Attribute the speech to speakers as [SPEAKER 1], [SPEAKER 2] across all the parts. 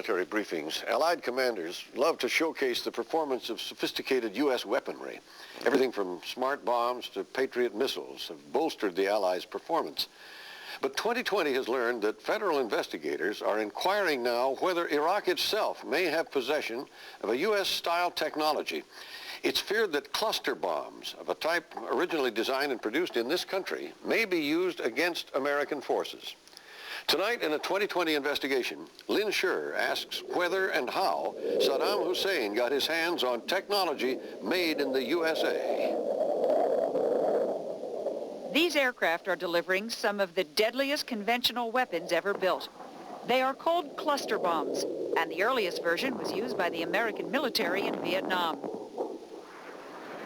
[SPEAKER 1] military briefings, Allied commanders love to showcase the performance of sophisticated U.S. weaponry. Everything from smart bombs to Patriot missiles have bolstered the Allies' performance. But 2020 has learned that federal investigators are inquiring now whether Iraq itself may have possession of a U.S.-style technology. It's feared that cluster bombs of a type originally designed and produced in this country may be used against American forces. Tonight, in a 2020 investigation, Lynn Scher asks whether and how Saddam Hussein got his hands on technology made in the USA.
[SPEAKER 2] These aircraft are delivering some of the deadliest conventional weapons ever built. They are called cluster bombs, and the earliest version was used by the American military in Vietnam.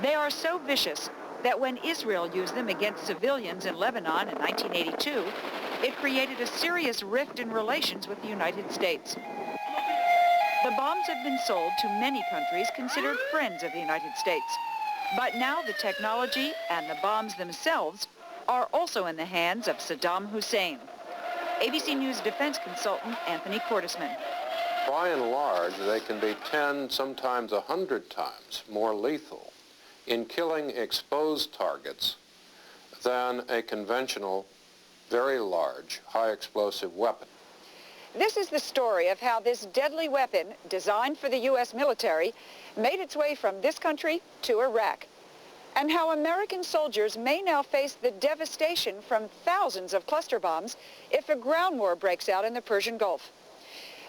[SPEAKER 2] They are so vicious that when Israel used them against civilians in Lebanon in 1982, it created a serious rift in relations with the United States. The bombs have been sold to many countries considered friends of the United States. But now the technology and the bombs themselves are also in the hands of Saddam Hussein. ABC News defense consultant Anthony Cordesman.
[SPEAKER 3] By and large, they can be 10, sometimes 100 times more lethal in killing exposed targets than a conventional, very large, high explosive weapon.
[SPEAKER 2] This is the story of how this deadly weapon, designed for the U.S. military, made its way from this country to Iraq, and how American soldiers may now face the devastation from thousands of cluster bombs if a ground war breaks out in the Persian Gulf.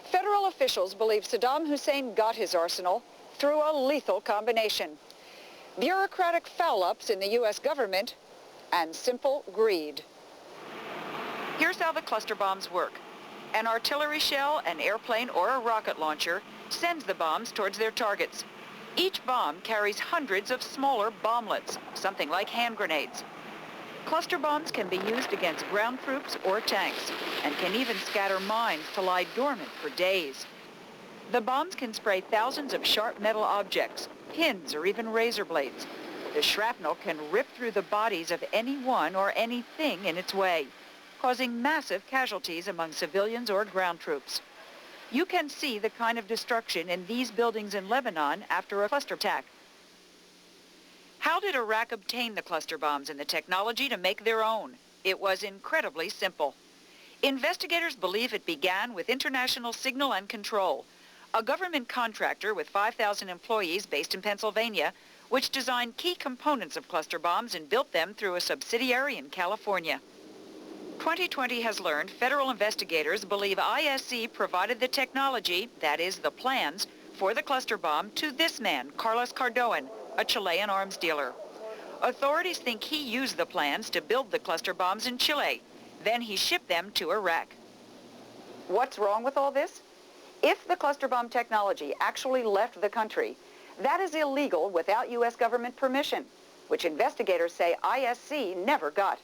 [SPEAKER 2] Federal officials believe Saddam Hussein got his arsenal through a lethal combination: bureaucratic foul-ups in the U.S. government and simple greed. Here's how the cluster bombs work. An artillery shell, an airplane, or a rocket launcher sends the bombs towards their targets. Each bomb carries hundreds of smaller bomblets, something like hand grenades. Cluster bombs can be used against ground troops or tanks, and can even scatter mines to lie dormant for days. The bombs can spray thousands of sharp metal objects, pins, or even razor blades. The shrapnel can rip through the bodies of anyone or anything in its way, causing massive casualties among civilians or ground troops. You can see the kind of destruction in these buildings in Lebanon after a cluster attack. How did Iraq obtain the cluster bombs and the technology to make their own? It was incredibly simple. Investigators believe it began with International Signal and Control, a government contractor with 5,000 employees based in Pennsylvania, which designed key components of cluster bombs and built them through a subsidiary in California. 2020 has learned federal investigators believe ISC provided the technology, that is, the plans, for the cluster bomb to this man, Carlos Cardoan, a Chilean arms dealer. Authorities think he used the plans to build the cluster bombs in Chile. Then he shipped them to Iraq. What's wrong with all this? If the cluster bomb technology actually left the country, that is illegal without U.S. government permission, which investigators say ISC never got.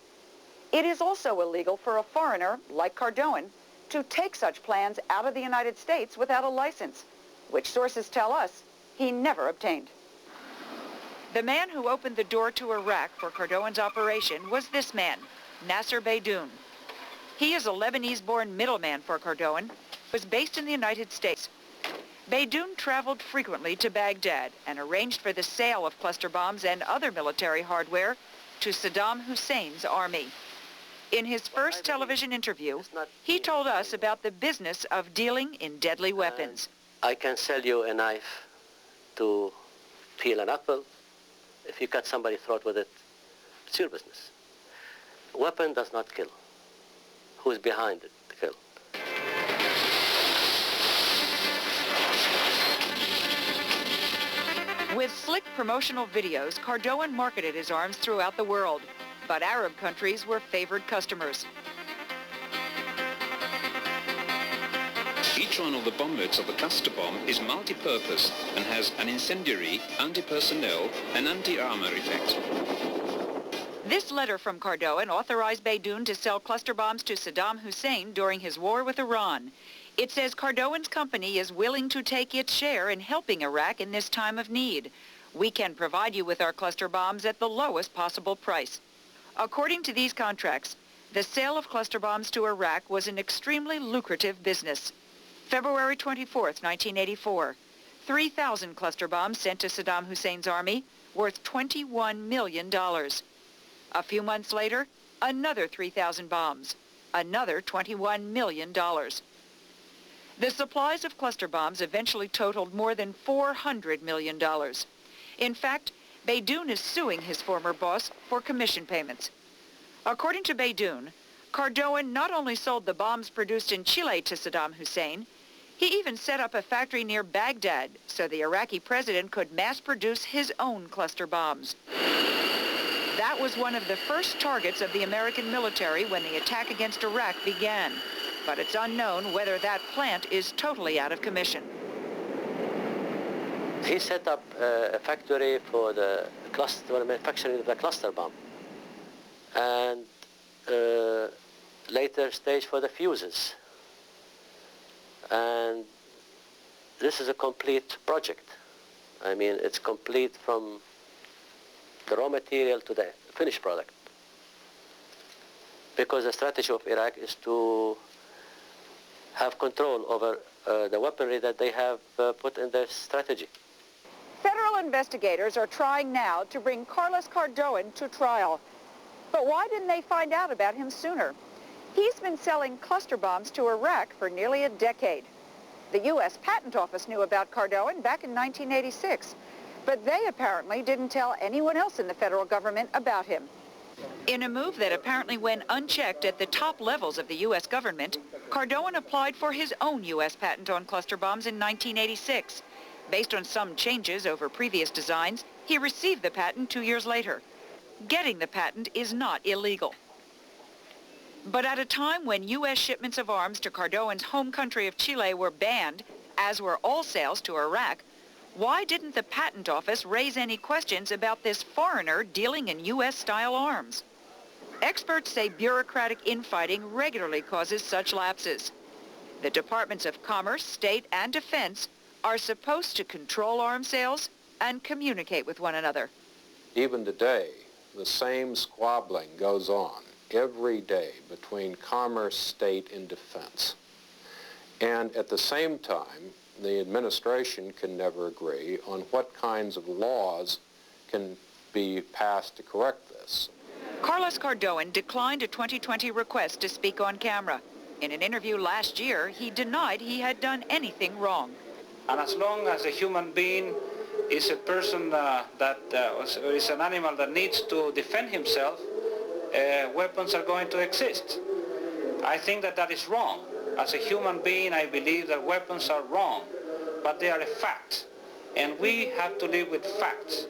[SPEAKER 2] It is also illegal for a foreigner, like Cardoan, to take such plans out of the United States without a license, which sources tell us he never obtained. The man who opened the door to Iraq for Cardoan's operation was this man, Nasser Beydoun. He is a Lebanese-born middleman for Cardoan, who was based in the United States. Beydoun traveled frequently to Baghdad and arranged for the sale of cluster bombs and other military hardware to Saddam Hussein's army. In his first television interview, he told us about the business of dealing in deadly weapons.
[SPEAKER 4] I can sell you a knife to peel an apple. If you cut somebody's throat with it, it's your business. A weapon does not kill. Who's behind it to kill?
[SPEAKER 2] With slick promotional videos, Cardoan marketed his arms throughout the world, but Arab countries were favored customers.
[SPEAKER 5] Each one of the bomblets of the cluster bomb is multi-purpose and has an incendiary, anti-personnel, and anti-armor effect.
[SPEAKER 2] This letter from Cardoan authorized Beydoun to sell cluster bombs to Saddam Hussein during his war with Iran. It says Cardoan's company is willing to take its share in helping Iraq in this time of need. We can provide you with our cluster bombs at the lowest possible price. According to these contracts, the sale of cluster bombs to Iraq was an extremely lucrative business. February 24th, 1984. 3,000 cluster bombs sent to Saddam Hussein's army, worth $21 million. A few months later, another 3,000 bombs, another $21 million. The supplies of cluster bombs eventually totaled more than $400 million. In fact, Beydoun is suing his former boss for commission payments. According to Beydoun, Cardoan not only sold the bombs produced in Chile to Saddam Hussein, he even set up a factory near Baghdad so the Iraqi president could mass produce his own cluster bombs. That was one of the first targets of the American military when the attack against Iraq began, but it's unknown whether that plant is totally out of commission.
[SPEAKER 4] He set up a factory for the manufacturing of the cluster bomb, and later stage for the fuses. And this is a complete project. I mean, it's complete from the raw material to the finished product. Because the strategy of Iraq is to have control over the weaponry that they have put in their strategy.
[SPEAKER 2] Federal investigators are trying now to bring Carlos Cardoan to trial. But why didn't they find out about him sooner? He's been selling cluster bombs to Iraq for nearly a decade. The U.S. Patent Office knew about Cardoan back in 1986, but they apparently didn't tell anyone else in the federal government about him. In a move that apparently went unchecked at the top levels of the U.S. government, Cardoan applied for his own U.S. patent on cluster bombs in 1986. Based on some changes over previous designs, he received the patent 2 years later. Getting the patent is not illegal. But at a time when U.S. shipments of arms to Cardoan's home country of Chile were banned, as were all sales to Iraq, why didn't the Patent Office raise any questions about this foreigner dealing in U.S.-style arms? Experts say bureaucratic infighting regularly causes such lapses. The Departments of Commerce, State, and Defense are supposed to control arms sales and communicate with one another.
[SPEAKER 3] Even today, the same squabbling goes on every day between commerce, state, and defense. And at the same time, the administration can never agree on what kinds of laws can be passed to correct this.
[SPEAKER 2] Carlos Cardoan declined a 2020 request to speak on camera. In an interview last year, he denied he had done anything wrong.
[SPEAKER 6] And as long as a human being is a person is an animal that needs to defend himself, weapons are going to exist. I think that that is wrong. As a human being, I believe that weapons are wrong, but they are a fact, and we have to live with facts.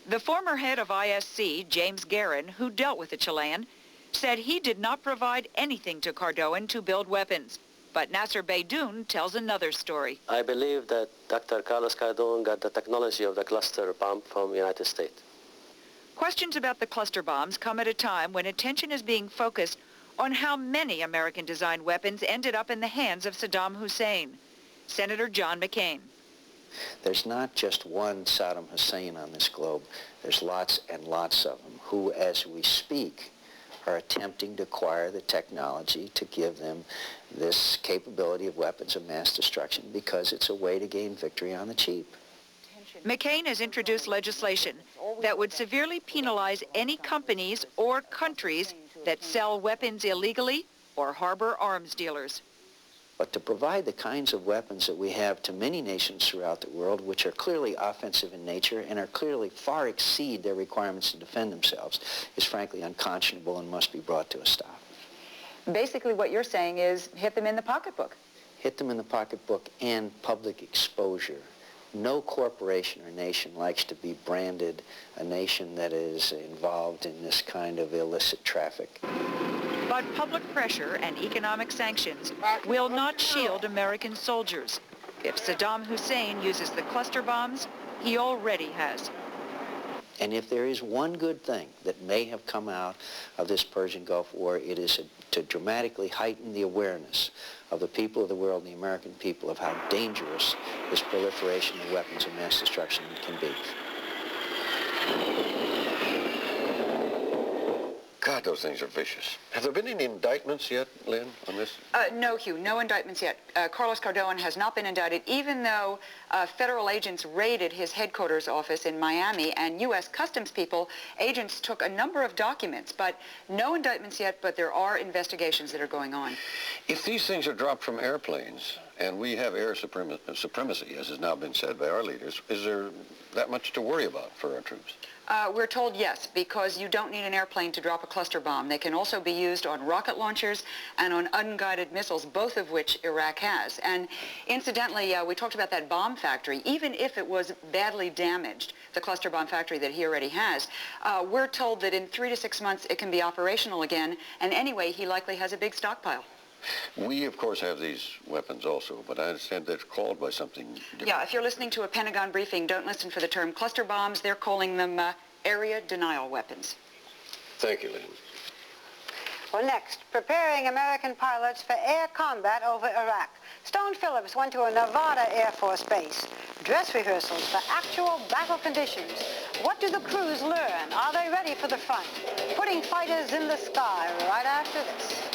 [SPEAKER 2] The former head of ISC, James Guerin, who dealt with the Chilean, said he did not provide anything to Cardoan to build weapons. But Nasser Beydoun tells another story.
[SPEAKER 4] I believe that Dr. Carlos Cardoan got the technology of the cluster bomb from the United States.
[SPEAKER 2] Questions about the cluster bombs come at a time when attention is being focused on how many American-designed weapons ended up in the hands of Saddam Hussein. Senator John McCain.
[SPEAKER 7] There's not just one Saddam Hussein on this globe. There's lots and lots of them who, as we speak, are attempting to acquire the technology to give them this capability of weapons of mass destruction because it's a way to gain victory on the cheap.
[SPEAKER 2] McCain has introduced legislation that would severely penalize any companies or countries that sell weapons illegally or harbor arms dealers.
[SPEAKER 7] But to provide the kinds of weapons that we have to many nations throughout the world, which are clearly offensive in nature and are clearly far exceed their requirements to defend themselves, is frankly unconscionable and must be brought to a stop.
[SPEAKER 2] Basically what you're saying is hit them in the pocketbook.
[SPEAKER 7] Hit them in the pocketbook and public exposure. No corporation or nation likes to be branded a nation that is involved in this kind of illicit traffic.
[SPEAKER 2] But public pressure and economic sanctions will not shield American soldiers. If Saddam Hussein uses the cluster bombs, he already has.
[SPEAKER 7] And if there is one good thing that may have come out of this Persian Gulf War, it is to dramatically heighten the awareness of the people of the world and the American people of how dangerous this proliferation of weapons of mass destruction can be.
[SPEAKER 1] God, those things are vicious. Have there been any indictments yet, Lynn, on this?
[SPEAKER 2] No, Hugh, no indictments yet. Carlos Cardone has not been indicted, even though federal agents raided his headquarters office in Miami, and U.S. Customs agents took a number of documents, but no indictments yet, but there are investigations that are going on.
[SPEAKER 1] If these things are dropped from airplanes, and we have air supremacy, as has now been said by our leaders, is there that much to worry about for our troops?
[SPEAKER 2] We're told yes, because you don't need an airplane to drop a cluster bomb. They can also be used on rocket launchers and on unguided missiles, both of which Iraq has. And incidentally, we talked about that bomb factory. Even if it was badly damaged, the cluster bomb factory that he already has, we're told that in 3 to 6 months it can be operational again. And anyway, he likely has a big stockpile.
[SPEAKER 1] We, of course, have these weapons also, but I understand they're called by something different.
[SPEAKER 2] Yeah, if you're listening to a Pentagon briefing, don't listen for the term cluster bombs. They're calling them area denial weapons.
[SPEAKER 1] Thank you, Lynn.
[SPEAKER 8] Well, next, preparing American pilots for air combat over Iraq. Stone Phillips went to a Nevada Air Force base. Dress rehearsals for actual battle conditions. What do the crews learn? Are they ready for the front? Putting fighters in the sky right after this.